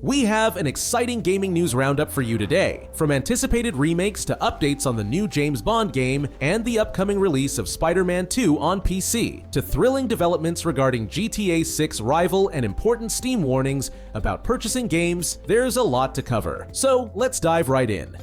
We have an exciting gaming news roundup for you today, from anticipated remakes to updates on the new James Bond game and the upcoming release of Spider-Man 2 on PC, to thrilling developments regarding GTA 6 rival and important Steam warnings about purchasing games. There's a lot to cover, so let's dive right in.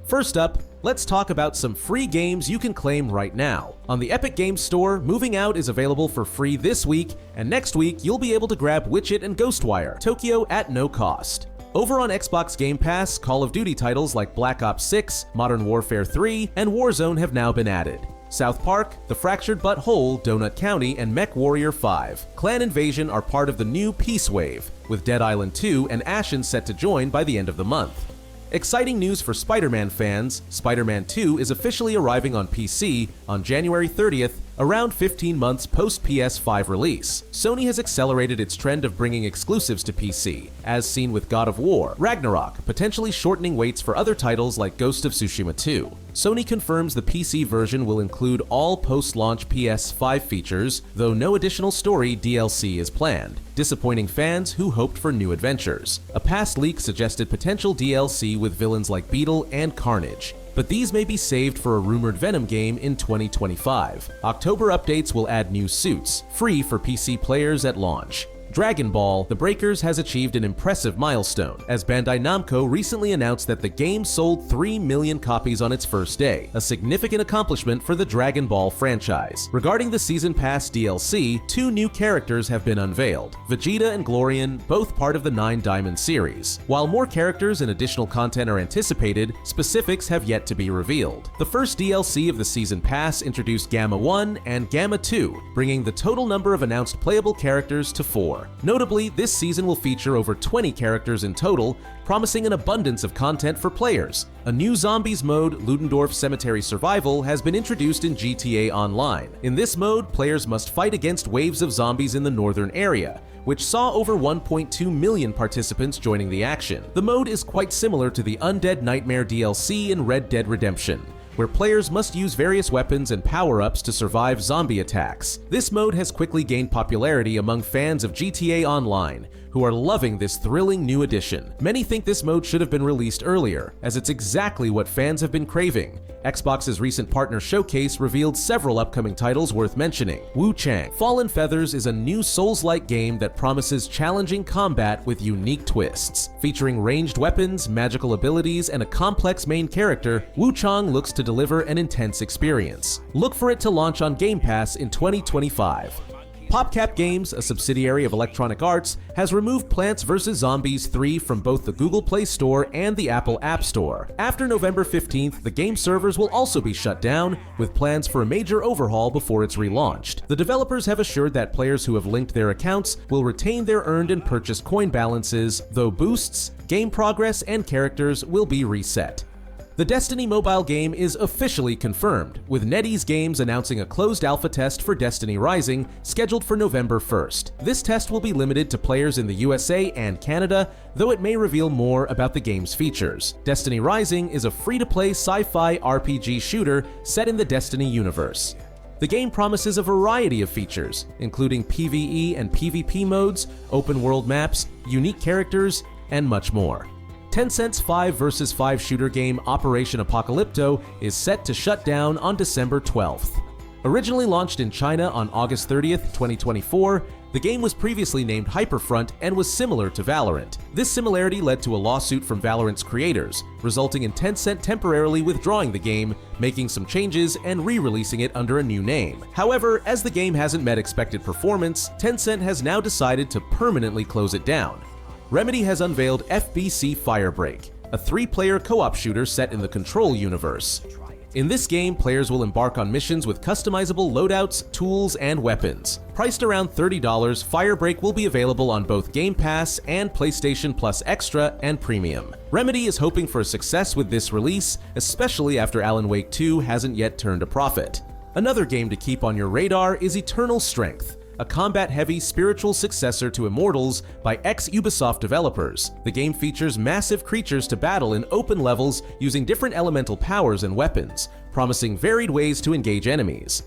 First up, let's talk about some free games you can claim right now. On the Epic Games Store, Moving Out is available for free this week, and next week you'll be able to grab Witch It and Ghostwire Tokyo at no cost. Over on Xbox Game Pass, Call of Duty titles like Black Ops 6, Modern Warfare 3, and Warzone have now been added. South Park, The Fractured But Whole, Donut County, and Mech Warrior 5. Clan Invasion are part of the new Peace Wave, with Dead Island 2 and Ashen set to join by the end of the month. Exciting news for Spider-Man fans, Spider-Man 2 is officially arriving on PC on January 30th, around 15 months post-PS5 release. Sony has accelerated its trend of bringing exclusives to PC, as seen with God of War, Ragnarok, potentially shortening waits for other titles like Ghost of Tsushima 2. Sony confirms the PC version will include all post-launch PS5 features, though no additional story DLC is planned, disappointing fans who hoped for new adventures. A past leak suggested potential DLC with villains like Beetle and Carnage, but these may be saved for a rumored Venom game in 2025. October updates will add new suits, free for PC players at launch. Dragon Ball: The Breakers has achieved an impressive milestone, as Bandai Namco recently announced that the game sold 3 million copies on its first day, a significant accomplishment for the Dragon Ball franchise. Regarding the Season Pass DLC, 2 new characters have been unveiled, Vegeta and Glorian, both part of the 9 Diamond series. While more characters and additional content are anticipated, specifics have yet to be revealed. The first DLC of the Season Pass introduced Gamma 1 and Gamma 2, bringing the total number of announced playable characters to 4. Notably, this season will feature over 20 characters in total, promising an abundance of content for players. A new Zombies mode, Ludendorff Cemetery Survival, has been introduced in GTA Online. In this mode, players must fight against waves of zombies in the northern area, which saw over 1.2 million participants joining the action. The mode is quite similar to the Undead Nightmare DLC in Red Dead Redemption, where players must use various weapons and power-ups to survive zombie attacks. This mode has quickly gained popularity among fans of GTA Online, who are loving this thrilling new addition. Many think this mode should have been released earlier, as it's exactly what fans have been craving. Xbox's recent partner showcase revealed several upcoming titles worth mentioning. Wochang: Fallen Feathers is a new Souls-like game that promises challenging combat with unique twists. Featuring ranged weapons, magical abilities, and a complex main character, Wochang looks to deliver an intense experience. Look for it to launch on Game Pass in 2025. PopCap Games, a subsidiary of Electronic Arts, has removed Plants vs. Zombies 3 from both the Google Play Store and the Apple App Store. After November 15th, the game servers will also be shut down, with plans for a major overhaul before it's relaunched. The developers have assured that players who have linked their accounts will retain their earned and purchased coin balances, though boosts, game progress, and characters will be reset. The Destiny mobile game is officially confirmed, with NetEase Games announcing a closed alpha test for Destiny Rising scheduled for November 1st. This test will be limited to players in the USA and Canada, though it may reveal more about the game's features. Destiny Rising is a free-to-play sci-fi RPG shooter set in the Destiny universe. The game promises a variety of features, including PvE and PvP modes, open-world maps, unique characters, and much more. Tencent's 5 vs. 5 shooter game Operation Apocalypto is set to shut down on December 12th. Originally launched in China on August 30th, 2024, the game was previously named Hyperfront and was similar to Valorant. This similarity led to a lawsuit from Valorant's creators, resulting in Tencent temporarily withdrawing the game, making some changes, and re-releasing it under a new name. However, as the game hasn't met expected performance, Tencent has now decided to permanently close it down. Remedy has unveiled FBC Firebreak, a 3-player co-op shooter set in the Control universe. In this game, players will embark on missions with customizable loadouts, tools, and weapons. Priced around $30, Firebreak will be available on both Game Pass and PlayStation Plus Extra and Premium. Remedy is hoping for a success with this release, especially after Alan Wake 2 hasn't yet turned a profit. Another game to keep on your radar is Eternal Strength, a combat-heavy spiritual successor to Immortals by ex-Ubisoft developers. The game features massive creatures to battle in open levels using different elemental powers and weapons, promising varied ways to engage enemies.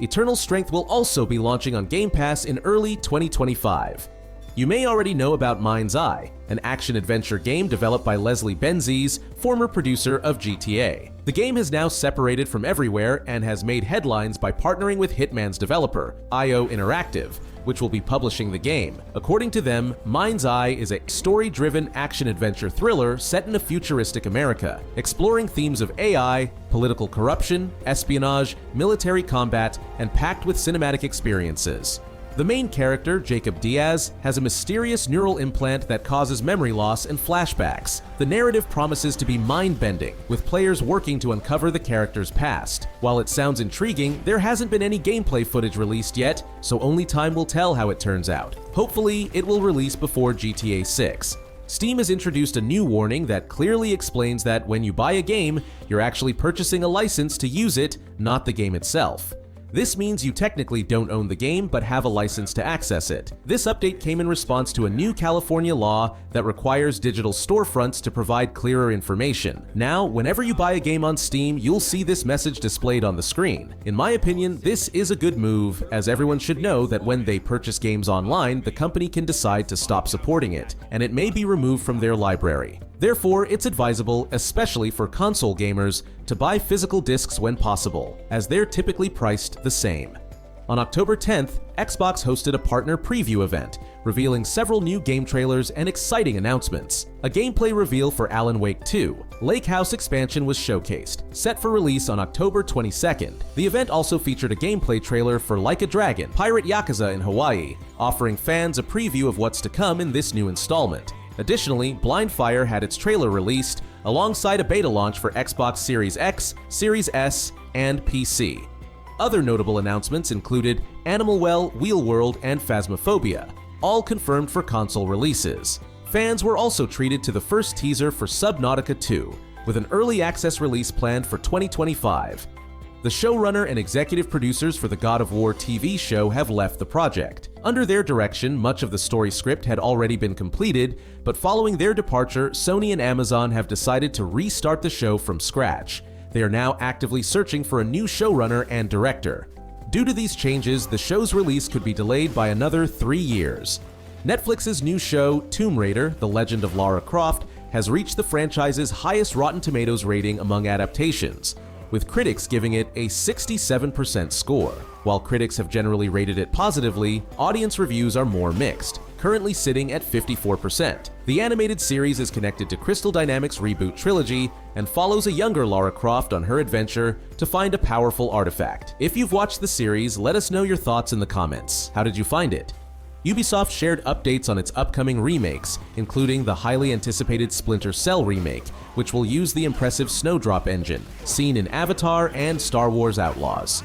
Eternal Strength will also be launching on Game Pass in early 2025. You may already know about Mind's Eye, an action-adventure game developed by Leslie Benzies, former producer of GTA. The game has now separated from everywhere and has made headlines by partnering with Hitman's developer, IO Interactive, which will be publishing the game. According to them, Mind's Eye is a story-driven action-adventure thriller set in a futuristic America, exploring themes of AI, political corruption, espionage, military combat, and packed with cinematic experiences. The main character, Jacob Diaz, has a mysterious neural implant that causes memory loss and flashbacks. The narrative promises to be mind-bending, with players working to uncover the character's past. While it sounds intriguing, there hasn't been any gameplay footage released yet, so only time will tell how it turns out. Hopefully, it will release before GTA 6. Steam has introduced a new warning that clearly explains that when you buy a game, you're actually purchasing a license to use it, not the game itself. This means you technically don't own the game, but have a license to access it. This update came in response to a new California law that requires digital storefronts to provide clearer information. Now, whenever you buy a game on Steam, you'll see this message displayed on the screen. In my opinion, this is a good move, as everyone should know that when they purchase games online, the company can decide to stop supporting it, and it may be removed from their library. Therefore, it's advisable, especially for console gamers, to buy physical discs when possible, as they're typically priced the same. On October 10th, Xbox hosted a partner preview event, revealing several new game trailers and exciting announcements. A gameplay reveal for Alan Wake 2, Lake House expansion was showcased, set for release on October 22nd. The event also featured a gameplay trailer for Like a Dragon, Pirate Yakuza in Hawaii, offering fans a preview of what's to come in this new installment. Additionally, Blindfire had its trailer released, alongside a beta launch for Xbox Series X, Series S, and PC. Other notable announcements included Animal Well, Wheel World, and Phasmophobia, all confirmed for console releases. Fans were also treated to the first teaser for Subnautica 2, with an early access release planned for 2025. The showrunner and executive producers for the God of War TV show have left the project. Under their direction, much of the story script had already been completed, but following their departure, Sony and Amazon have decided to restart the show from scratch. They are now actively searching for a new showrunner and director. Due to these changes, the show's release could be delayed by another 3 years. Netflix's new show, Tomb Raider: The Legend of Lara Croft, has reached the franchise's highest Rotten Tomatoes rating among adaptations, with critics giving it a 67% score. While critics have generally rated it positively, audience reviews are more mixed, currently sitting at 54%. The animated series is connected to Crystal Dynamics' reboot trilogy and follows a younger Lara Croft on her adventure to find a powerful artifact. If you've watched the series, let us know your thoughts in the comments. How did you find it? Ubisoft shared updates on its upcoming remakes, including the highly anticipated Splinter Cell remake, which will use the impressive Snowdrop engine, seen in Avatar and Star Wars Outlaws.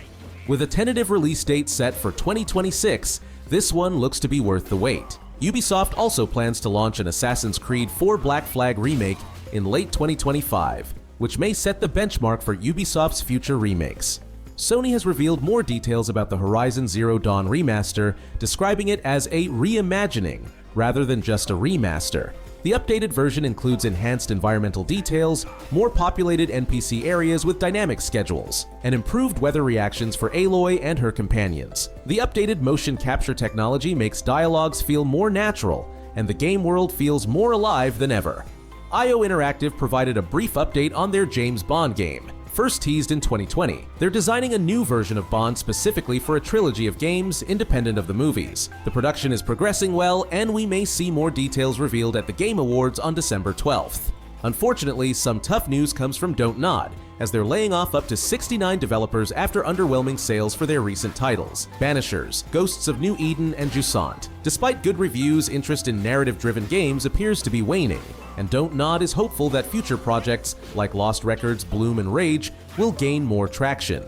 With a tentative release date set for 2026, this one looks to be worth the wait. Ubisoft also plans to launch an Assassin's Creed 4 Black Flag remake in late 2025, which may set the benchmark for Ubisoft's future remakes. Sony has revealed more details about the Horizon Zero Dawn remaster, describing it as a reimagining rather than just a remaster. The updated version includes enhanced environmental details, more populated NPC areas with dynamic schedules, and improved weather reactions for Aloy and her companions. The updated motion capture technology makes dialogues feel more natural, and the game world feels more alive than ever. IO Interactive provided a brief update on their James Bond game, first teased in 2020. They're designing a new version of Bond specifically for a trilogy of games independent of the movies. The production is progressing well, and we may see more details revealed at the Game Awards on December 12th. Unfortunately, some tough news comes from Don't Nod, as they're laying off up to 69 developers after underwhelming sales for their recent titles, Banishers, Ghosts of New Eden, and Jusant. Despite good reviews, interest in narrative-driven games appears to be waning, and Don't Nod is hopeful that future projects like Lost Records, Bloom, and Rage will gain more traction.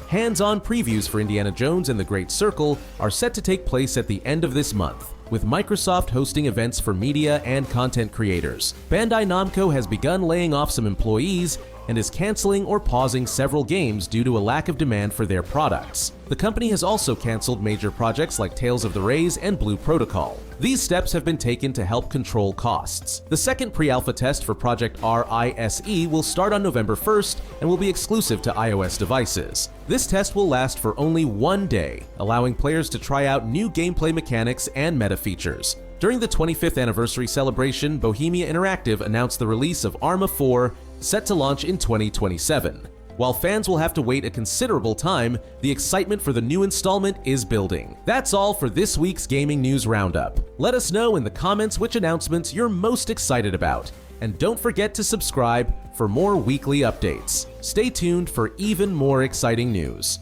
Hands-on previews for Indiana Jones and the Great Circle are set to take place at the end of this month, with Microsoft hosting events for media and content creators. Bandai Namco has begun laying off some employees and is canceling or pausing several games due to a lack of demand for their products. The company has also canceled major projects like Tales of the Rays and Blue Protocol. These steps have been taken to help control costs. The second pre-alpha test for Project R.I.S.E will start on November 1st and will be exclusive to iOS devices. This test will last for only 1 day, allowing players to try out new gameplay mechanics and meta features. During the 25th anniversary celebration, Bohemia Interactive announced the release of Arma 4, set to launch in 2027. While fans will have to wait a considerable time, the excitement for the new installment is building. That's all for this week's Gaming News Roundup. Let us know in the comments which announcements you're most excited about. And don't forget to subscribe for more weekly updates. Stay tuned for even more exciting news.